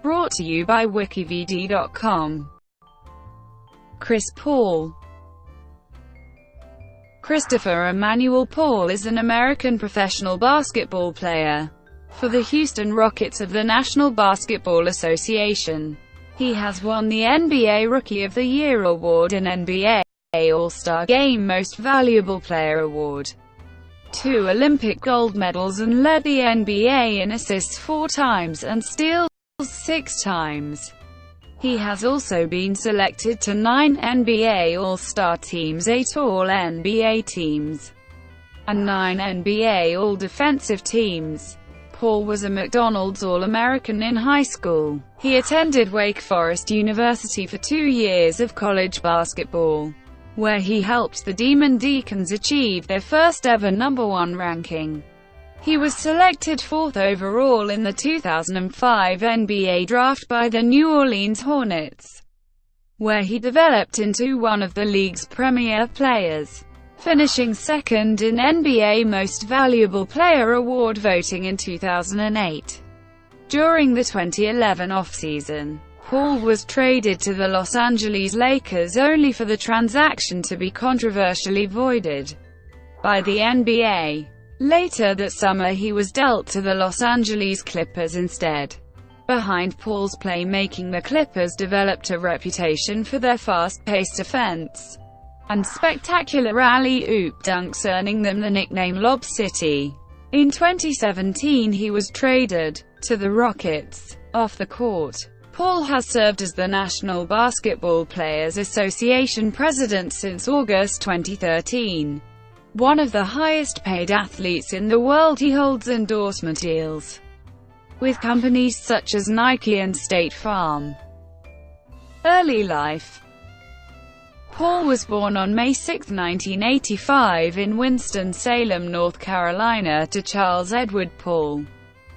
Brought to you by WikiVidi.com. Chris Paul. Christopher Emmanuel Paul is an American professional basketball player for the Houston Rockets of the National Basketball Association. He has won the NBA Rookie of the Year award and NBA All-Star Game Most Valuable Player award, 2 Olympic gold medals, and led the NBA in assists 4 times and steals 6 times. He has also been selected to 9 NBA All-Star teams, 8 All-NBA teams, and 9 NBA All-Defensive teams. Paul was a McDonald's All-American in high school. He attended Wake Forest University for 2 years of college basketball, where he helped the Demon Deacons achieve their first ever #1 ranking. He was selected 4th overall in the 2005 NBA draft by the New Orleans Hornets, where he developed into one of the league's premier players, finishing 2nd in NBA Most Valuable Player award voting in 2008. During the 2011 offseason, Paul was traded to the Los Angeles Lakers only for the transaction to be controversially voided by the NBA. Later that summer he was dealt to the Los Angeles Clippers instead. Behind Paul's playmaking, the Clippers developed a reputation for their fast-paced offense and spectacular alley-oop dunks, earning them the nickname Lob City. In 2017 he was traded to the Rockets. Off the court, Paul has served as the National Basketball Players Association president since August 2013. One of the highest-paid athletes in the world, he holds endorsement deals with companies such as Nike and State Farm. Early life. Paul was born on May 6, 1985 in Winston-Salem, North Carolina, to Charles Edward Paul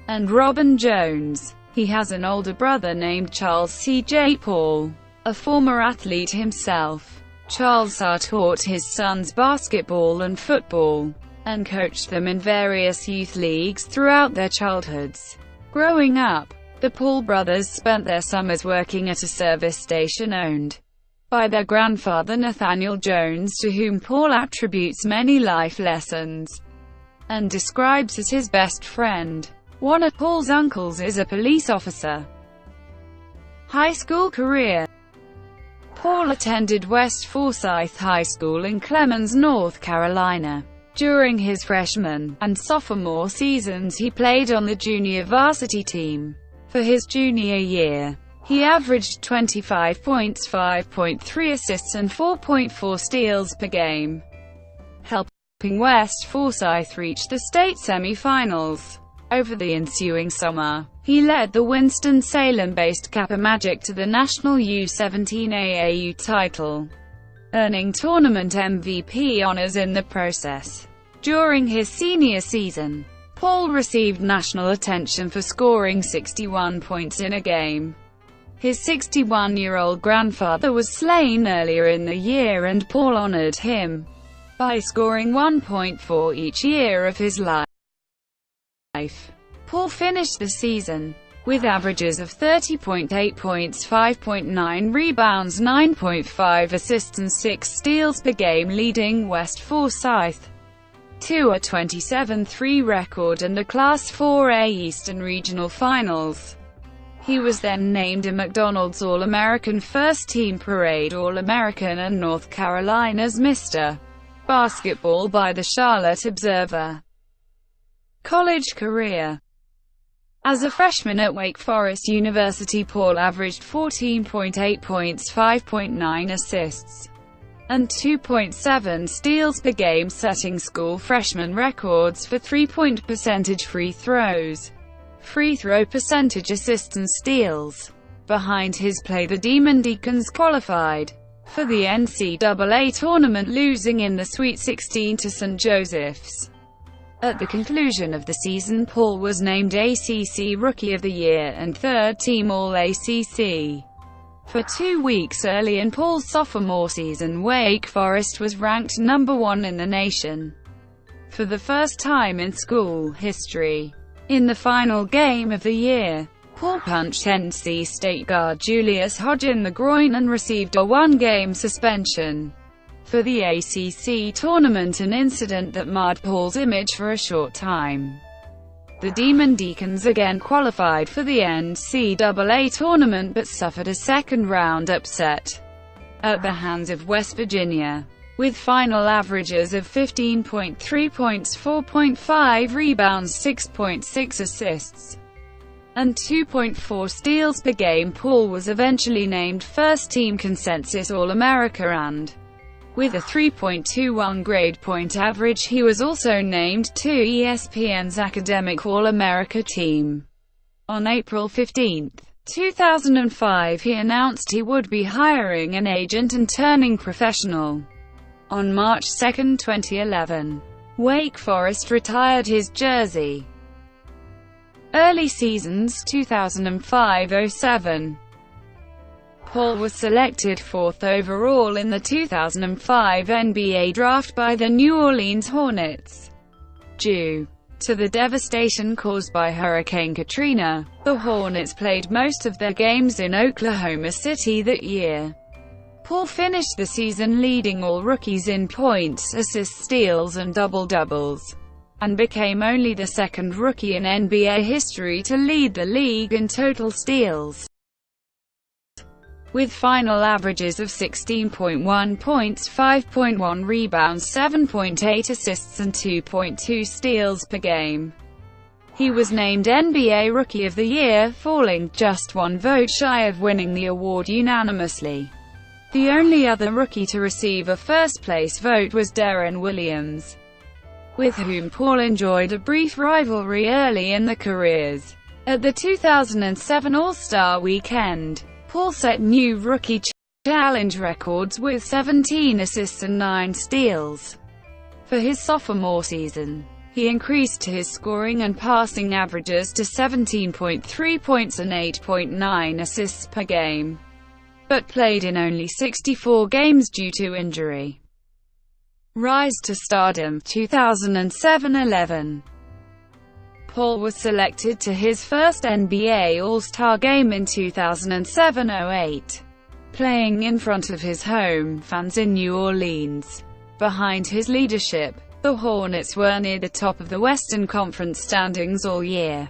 and Robin Jones. He has an older brother named Charles C.J. Paul, a former athlete himself. Charles taught his sons basketball and football, and coached them in various youth leagues throughout their childhoods. Growing up, the Paul brothers spent their summers working at a service station owned by their grandfather Nathaniel Jones, to whom Paul attributes many life lessons and describes as his best friend. One of Paul's uncles is a police officer. High school career. Paul attended West Forsyth High School in Clemens, North Carolina. During his freshman and sophomore seasons he played on the junior varsity team. For his junior year, he averaged 25 points, 5.3 assists and 4.4 steals per game, helping West Forsyth reach the state semi-finals. Over the ensuing summer, he led the Winston-Salem-based Kappa Magic to the national U17 AAU title, earning tournament MVP honors in the process. During his senior season, Paul received national attention for scoring 61 points in a game. His 61-year-old grandfather was slain earlier in the year, and Paul honored him by scoring 1 point for each year of his life. Paul finished the season with averages of 30.8 points, 5.9 rebounds, 9.5 assists and 6 steals per game, leading West Forsyth to a 27-3 record and a Class 4A Eastern Regional Finals. He was then named a McDonald's All-American, First Team Parade All-American, and North Carolina's Mr. Basketball by the Charlotte Observer. College career. As a freshman at Wake Forest University, Paul averaged 14.8 points, 5.9 assists, and 2.7 steals per game, setting school freshman records for three-point percentage, free throws, free throw percentage, assists and steals. Behind his play, the Demon Deacons qualified for the NCAA tournament, losing in the Sweet 16 to St. Joseph's. At the conclusion of the season, Paul was named ACC Rookie of the Year and third-team All-ACC. For 2 weeks early in Paul's sophomore season, Wake Forest was ranked #1 in the nation for the first time in school history. In the final game of the year, Paul punched NC State guard Julius Hodge in the groin and received a one-game suspension for the ACC tournament, an incident that marred Paul's image for a short time. The Demon Deacons again qualified for the NCAA tournament but suffered a second-round upset at the hands of West Virginia, with final averages of 15.3 points, 4.5 rebounds, 6.6 assists, and 2.4 steals per game. Paul was eventually named first-team consensus All-America, and with a 3.21 grade point average, he was also named to ESPN's Academic All-America team. On April 15, 2005, he announced he would be hiring an agent and turning professional. On March 2, 2011, Wake Forest retired his jersey. Early seasons 2005-07. Paul was selected 4th overall in the 2005 NBA draft by the New Orleans Hornets. Due to the devastation caused by Hurricane Katrina, the Hornets played most of their games in Oklahoma City that year. Paul finished the season leading all rookies in points, assists, steals, and double-doubles, and became only the second rookie in NBA history to lead the league in total steals, with final averages of 16.1 points, 5.1 rebounds, 7.8 assists, and 2.2 steals per game. He was named NBA Rookie of the Year, falling just one vote shy of winning the award unanimously. The only other rookie to receive a first-place vote was Deron Williams, with whom Paul enjoyed a brief rivalry early in their careers. At the 2007 All-Star Weekend, Paul set new rookie challenge records with 17 assists and 9 steals. For his sophomore season, he increased his scoring and passing averages to 17.3 points and 8.9 assists per game, but played in only 64 games due to injury. Rise to stardom 2007-11. Paul was selected to his first NBA All-Star game in 2007-08, playing in front of his home fans in New Orleans. Behind his leadership, the Hornets were near the top of the Western Conference standings all year,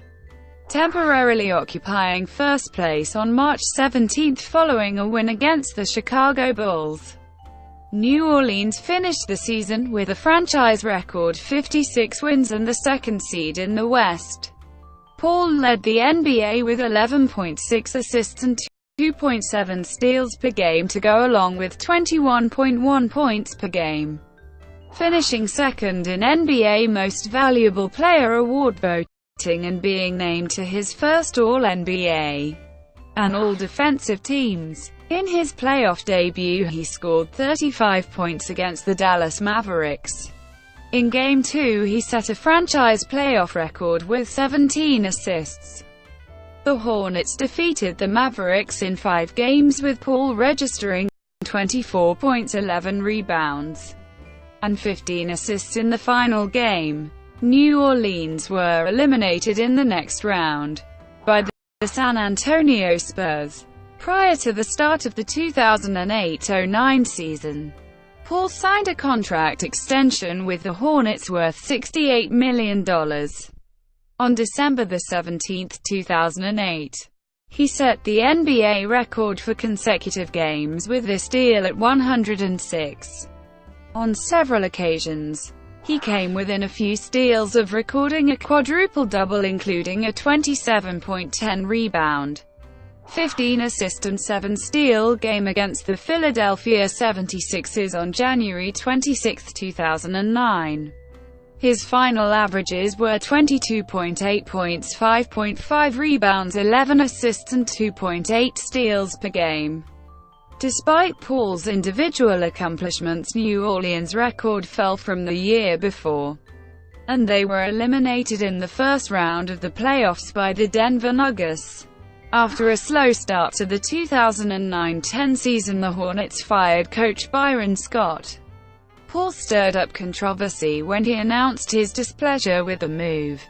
temporarily occupying first place on March 17 following a win against the Chicago Bulls. New Orleans finished the season with a franchise record 56 wins and the second seed in the West. Paul led the NBA with 11.6 assists and 2.7 steals per game to go along with 21.1 points per game, finishing second in NBA Most Valuable Player award voting and being named to his first All-NBA and All-Defensive teams. In his playoff debut, he scored 35 points against the Dallas Mavericks. In Game 2, he set a franchise playoff record with 17 assists. The Hornets defeated the Mavericks in 5 games, with Paul registering 24 points, 11 rebounds, and 15 assists in the final game. New Orleans were eliminated in the next round by the San Antonio Spurs. Prior to the start of the 2008-09 season, Paul signed a contract extension with the Hornets worth $68 million. On December 17, 2008, he set the NBA record for consecutive games with this deal at 106. On several occasions, he came within a few steals of recording a quadruple-double, including a 27.10 rebound, 15 assist and 7 steal game against the Philadelphia 76ers on January 26, 2009. His final averages were 22.8 points, 5.5 rebounds, 11 assists and 2.8 steals per game. Despite Paul's individual accomplishments, New Orleans' record fell from the year before, and they were eliminated in the first round of the playoffs by the Denver Nuggets. After a slow start to the 2009-10 season, the Hornets fired coach Byron Scott. Paul stirred up controversy when he announced his displeasure with the move,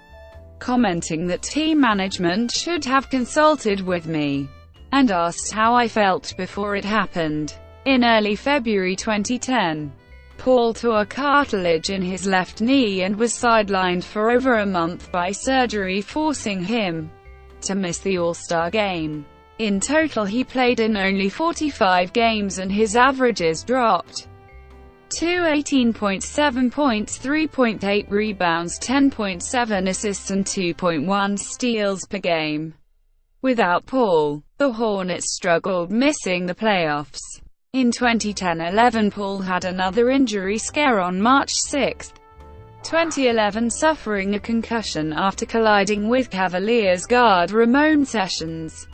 commenting that team management should have consulted with me and asked how I felt before it happened. In early February 2010, Paul tore cartilage in his left knee and was sidelined for over a month by surgery, forcing him to miss the All-Star game. In total, he played in only 45 games and his averages dropped to 18.7 points, 3.8 rebounds, 10.7 assists and 2.1 steals per game. Without Paul, the Hornets struggled, missing the playoffs. In 2010-11, Paul had another injury scare on March 6, 2011, suffering a concussion after colliding with Cavaliers guard Ramon Sessions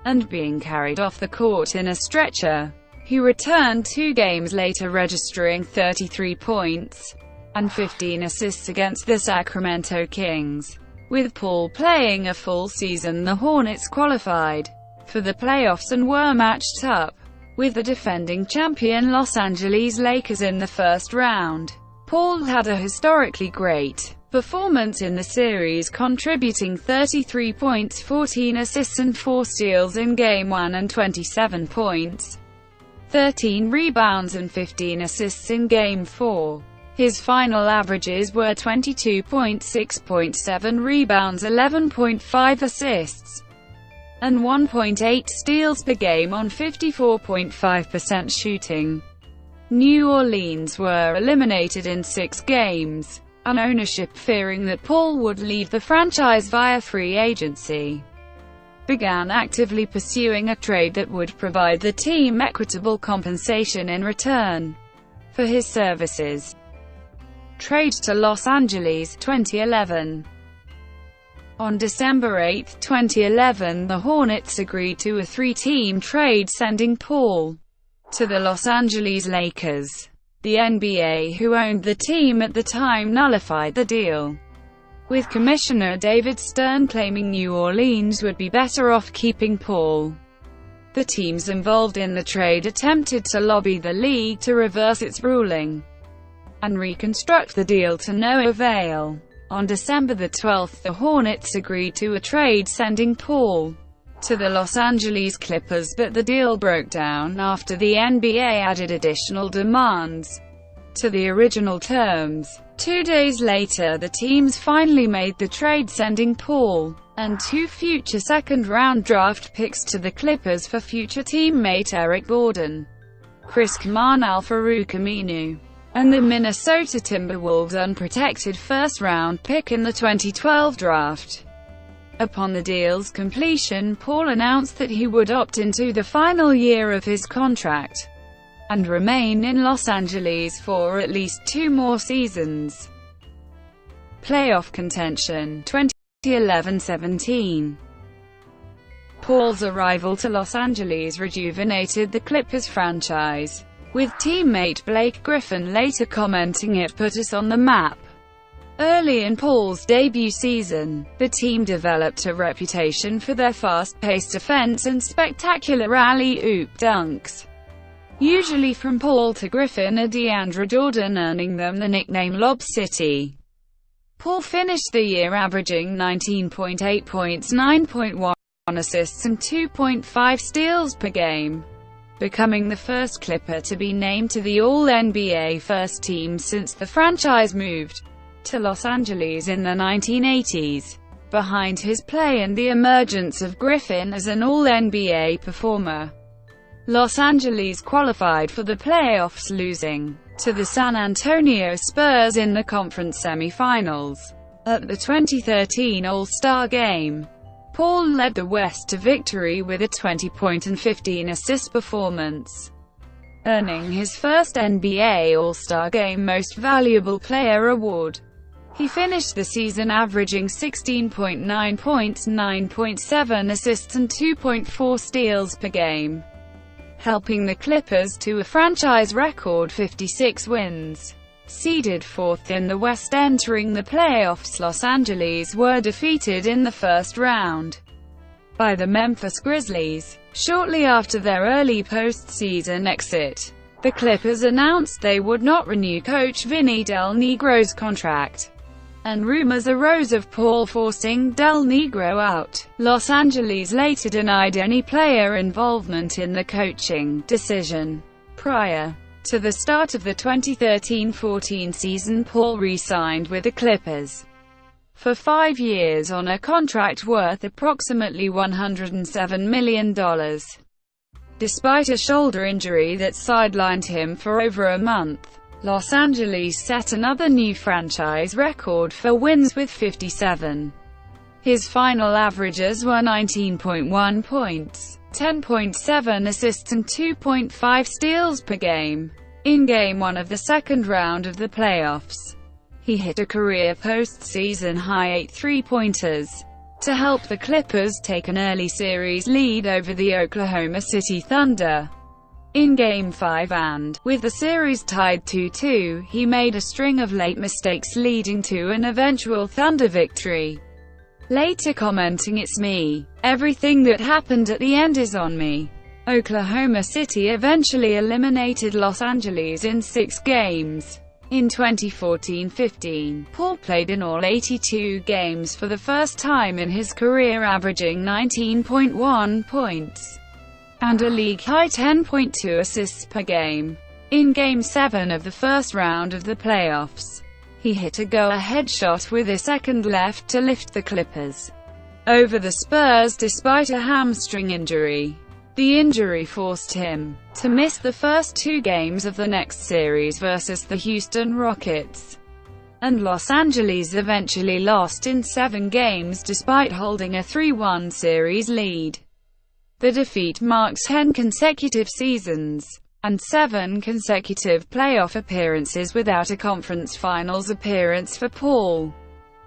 and being carried off the court in a stretcher. He returned 2 games later, registering 33 points and 15 assists against the Sacramento Kings. With Paul playing a full season, the Hornets qualified for the playoffs and were matched up with the defending champion Los Angeles Lakers in the first round. Paul had a historically great performance in the series, contributing 33 points, 14 assists and 4 steals in Game 1 and 27 points, 13 rebounds and 15 assists in Game 4. His final averages were 22 points, 6.7 rebounds, 11.5 assists, and 1.8 steals per game on 54.5% shooting. New Orleans were eliminated in 6 games, and ownership, fearing that Paul would leave the franchise via free agency, began actively pursuing a trade that would provide the team equitable compensation in return for his services. Trade to Los Angeles, 2011. On December 8, 2011, the Hornets agreed to a 3-team trade, sending Paul to the Los Angeles Lakers. The NBA, who owned the team at the time, nullified the deal, with Commissioner David Stern claiming New Orleans would be better off keeping Paul. The teams involved in the trade attempted to lobby the league to reverse its ruling and reconstruct the deal, to no avail. On December 12, the Hornets agreed to a trade, sending Paul to the Los Angeles Clippers, but the deal broke down after the NBA added additional demands to the original terms. 2 days later, the teams finally made the trade, sending Paul and 2 future second-round draft picks to the Clippers for future teammate Eric Gordon, Chris Kaman, Al-Farouq Aminu, and the Minnesota Timberwolves' unprotected first-round pick in the 2012 draft. Upon the deal's completion, Paul announced that he would opt into the final year of his contract and remain in Los Angeles for at least 2 more seasons. Playoff contention, 2011-17. Paul's arrival to Los Angeles rejuvenated the Clippers franchise, with teammate Blake Griffin later commenting, "It put us on the map." Early in Paul's debut season, the team developed a reputation for their fast-paced offense and spectacular alley-oop dunks, usually from Paul to Griffin or DeAndre Jordan, earning them the nickname Lob City. Paul finished the year averaging 19.8 points, 9.1 assists and 2.5 steals per game, becoming the first Clipper to be named to the All-NBA first team since the franchise moved to Los Angeles in the 1980s. Behind his play and the emergence of Griffin as an All-NBA performer, Los Angeles qualified for the playoffs, losing to the San Antonio Spurs in the conference semi-finals. At the 2013 All-Star Game, Paul led the West to victory with a 20-point and 15-assist performance, earning his first NBA All-Star Game Most Valuable Player award. He finished the season averaging 16.9 points, 9.7 assists and 2.4 steals per game, helping the Clippers to a franchise record 56 wins. Seeded 4th in the West entering the playoffs, Los Angeles were defeated in the first round by the Memphis Grizzlies. Shortly after their early postseason exit, the Clippers announced they would not renew coach Vinny Del Negro's contract. and rumors arose of Paul forcing Del Negro out. Los Angeles later denied any player involvement in the coaching decision. Prior to the start of the 2013-14 season, Paul re-signed with the Clippers for 5 years on a contract worth approximately $107 million. Despite a shoulder injury that sidelined him for over a month, Los Angeles set another new franchise record for wins with 57. His final averages were 19.1 points, 10.7 assists and 2.5 steals per game. In Game 1 of the second round of the playoffs, he hit a career postseason high 8 three-pointers to help the Clippers take an early series lead over the Oklahoma City Thunder. In Game 5 and, with the series tied 2-2, he made a string of late mistakes leading to an eventual Thunder victory. Later commenting, "It's me. Everything that happened at the end is on me." Oklahoma City eventually eliminated Los Angeles in 6 games. In 2014-15, Paul played in all 82 games for the first time in his career, averaging 19.1 points and a league-high 10.2 assists per game. In Game 7 of the first round of the playoffs, he hit a go-ahead shot with a second left to lift the Clippers over the Spurs despite a hamstring injury. The injury forced him to miss the first 2 games of the next series versus the Houston Rockets, and Los Angeles eventually lost in 7 games despite holding a 3-1 series lead. The defeat marks 10 consecutive seasons and 7 consecutive playoff appearances without a conference finals appearance for Paul.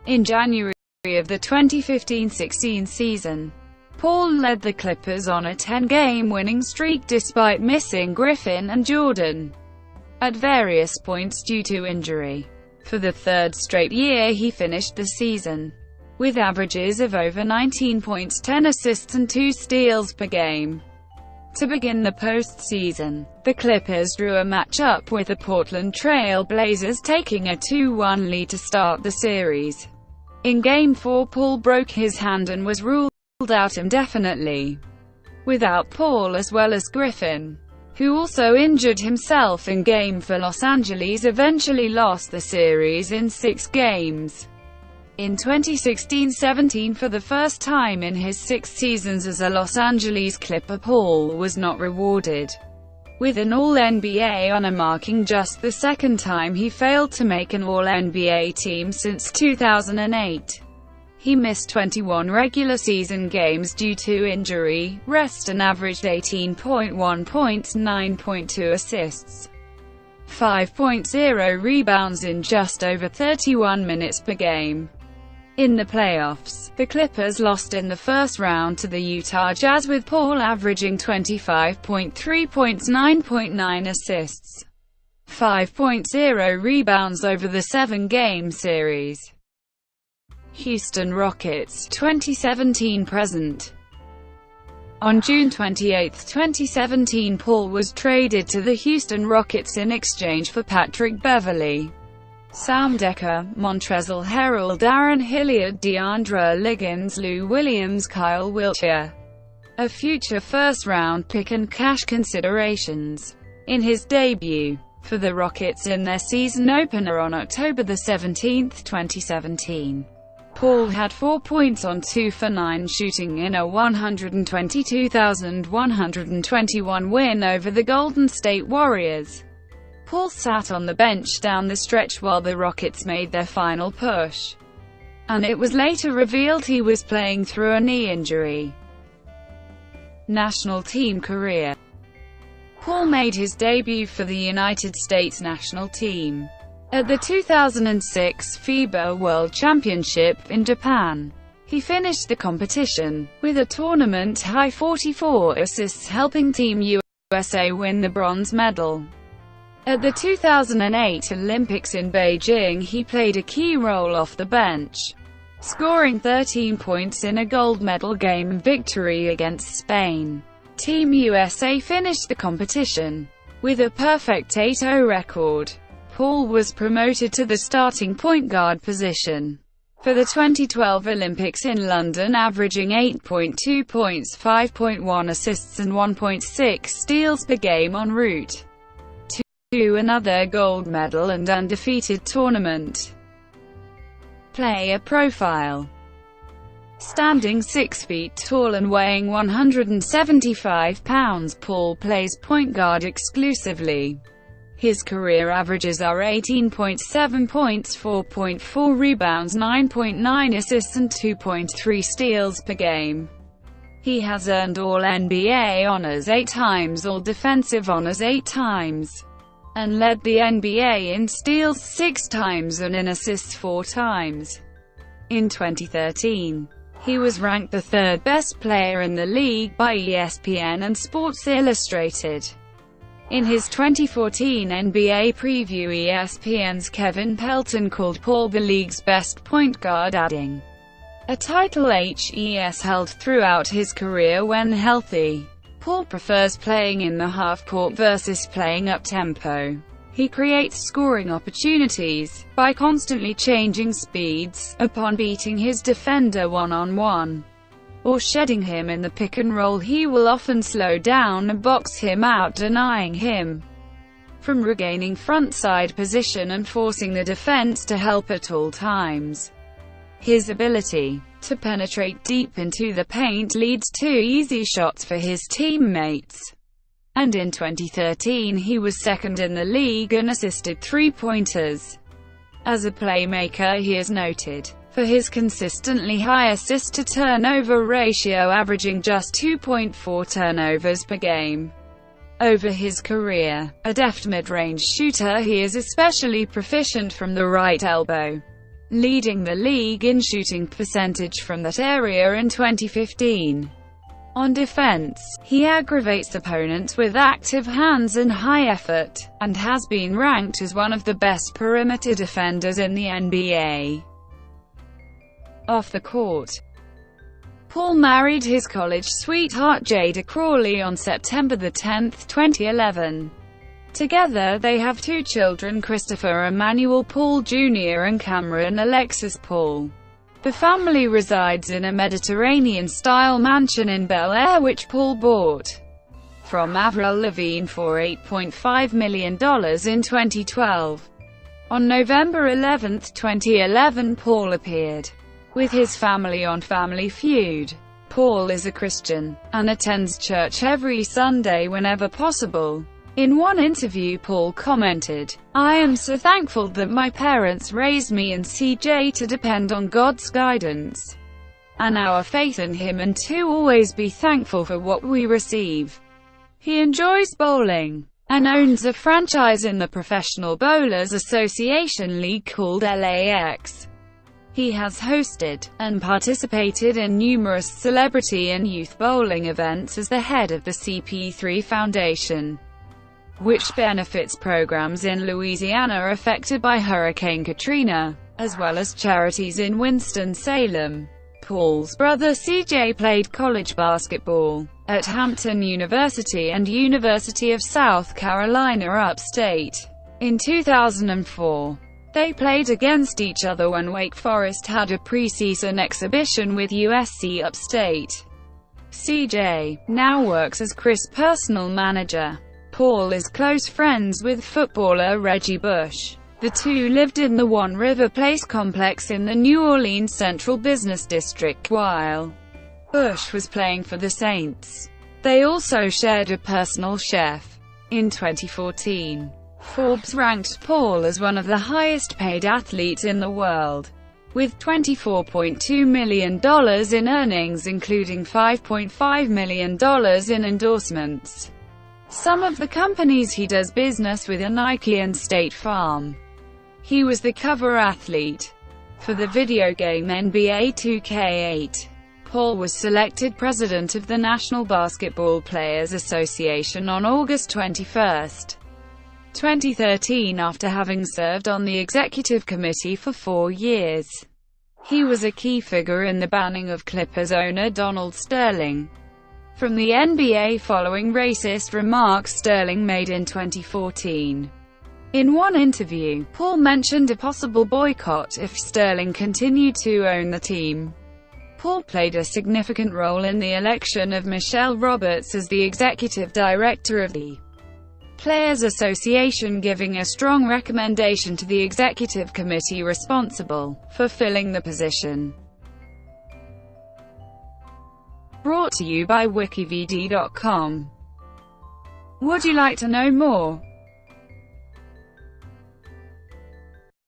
In January of the 2015-16 season, Paul led the Clippers on a 10-game winning streak despite missing Griffin and Jordan at various points due to injury. For the 3rd straight year, he finished the season with averages of over 19 points, 10 assists and 2 steals per game. To begin the postseason, the Clippers drew a matchup with the Portland Trail Blazers, taking a 2-1 lead to start the series. In Game 4, Paul broke his hand and was ruled out indefinitely. Without Paul as well as Griffin, who also injured himself in Game 4, Los Angeles eventually lost the series in 6 games. In 2016-17, for the first time in his 6 seasons as a Los Angeles Clipper, Paul was not rewarded with an All-NBA honor, marking just the 2nd time he failed to make an All-NBA team since 2008. He missed 21 regular season games due to injury, rest, and averaged 18.1 points, 9.2 assists, 5.0 rebounds in just over 31 minutes per game. In the playoffs, the Clippers lost in the first round to the Utah Jazz, with Paul averaging 25.3 points, 9.9 assists, 5.0 rebounds over the 7-game series. Houston Rockets 2017-present. On June 28, 2017, Paul was traded to the Houston Rockets in exchange for Patrick Beverley, Sam Dekker, Montrezl Harrell, Darren Hilliard, DeAndre Liggins, Lou Williams, Kyle Wiltshire, a future first-round pick, and cash considerations. In his debut for the Rockets in their season opener on October 17, 2017, Paul had 4 points on 2 for 9 shooting in a 122,121 win over the Golden State Warriors. Paul sat on the bench down the stretch while the Rockets made their final push, and it was later revealed he was playing through a knee injury. National team career. Paul made his debut for the United States national team at the 2006 FIBA World Championship in Japan. He finished the competition with a tournament-high 44 assists, helping Team USA win the bronze medal. At the 2008 Olympics in Beijing, he played a key role off the bench, scoring 13 points in a gold medal game victory against Spain. Team USA finished the competition with a perfect 8-0 record. Paul was promoted to the starting point guard position for the 2012 Olympics in London, averaging 8.2 points, 5.1 assists and 1.6 steals per game en route to another gold medal and undefeated tournament. Player profile. Standing 6 feet tall and weighing 175 pounds, Paul plays point guard exclusively. His career averages are 18.7 points, 4.4 rebounds, 9.9 assists and 2.3 steals per game. He has earned All-NBA honors 8 times, All Defensive honors 8 times, and led the NBA in steals 6 times and in assists 4 times. In 2013, he was ranked the 3rd best player in the league by ESPN and Sports Illustrated. In his 2014 NBA preview, ESPN's Kevin Pelton called Paul the league's best point guard, adding, a title HES held throughout his career when healthy. Paul prefers playing in the half-court versus playing up-tempo. He creates scoring opportunities by constantly changing speeds upon beating his defender one-on-one or shedding him in the pick-and-roll. He will often slow down and box him out, denying him from regaining front-side position and forcing the defense to help at all times. His ability to penetrate deep into the paint leads to easy shots for his teammates, and in 2013 he was second in the league in assisted three-pointers. As a playmaker, he is noted for his consistently high assist-to-turnover ratio, averaging just 2.4 turnovers per game. Over his career, a deft mid-range shooter, he is especially proficient from the right elbow, leading the league in shooting percentage from that area in 2015. On defense, he aggravates opponents with active hands and high effort, and has been ranked as one of the best perimeter defenders in the NBA. Off the court, Paul married his college sweetheart Jada Crawley on September 10, 2011. Together they have 2 children, Christopher Emmanuel Paul Jr. and Cameron Alexis Paul. The family resides in a Mediterranean-style mansion in Bel Air, which Paul bought from Avril Lavigne for $8.5 million in 2012. On November 11, 2011, Paul appeared with his family on Family Feud. Paul is a Christian and attends church every Sunday whenever possible. In one interview, Paul commented, "I am so thankful that my parents raised me and CJ to depend on God's guidance and our faith in Him, and to always be thankful for what we receive." He enjoys bowling and owns a franchise in the Professional Bowlers Association League called LAX. He has hosted and participated in numerous celebrity and youth bowling events as the head of the CP3 Foundation, which benefits programs in Louisiana affected by Hurricane Katrina, as well as charities in Winston-Salem. Paul's brother CJ played college basketball at Hampton University and University of South Carolina upstate. In 2004, they played against each other when Wake Forest had a preseason exhibition with USC upstate. CJ now works as Chris' personal manager. Paul is close friends with footballer Reggie Bush. The two lived in the One River Place complex in the New Orleans Central Business District while Bush was playing for the Saints. They also shared a personal chef. In 2014, Forbes ranked Paul as one of the highest-paid athletes in the world, with $24.2 million in earnings, including $5.5 million in endorsements. Some of the companies he does business with are Nike and State Farm. He was the cover athlete for the video game NBA 2K8. Paul was selected president of the National Basketball Players Association on August 21, 2013, after having served on the executive committee for 4 years. He was a key figure in the banning of Clippers owner Donald Sterling from the NBA following racist remarks Sterling made in 2014. In one interview, Paul mentioned a possible boycott if Sterling continued to own the team. Paul played a significant role in the election of Michelle Roberts as the executive director of the Players Association, giving a strong recommendation to the executive committee responsible for filling the position. Brought to you by WikiVidi.com. Would you like to know more?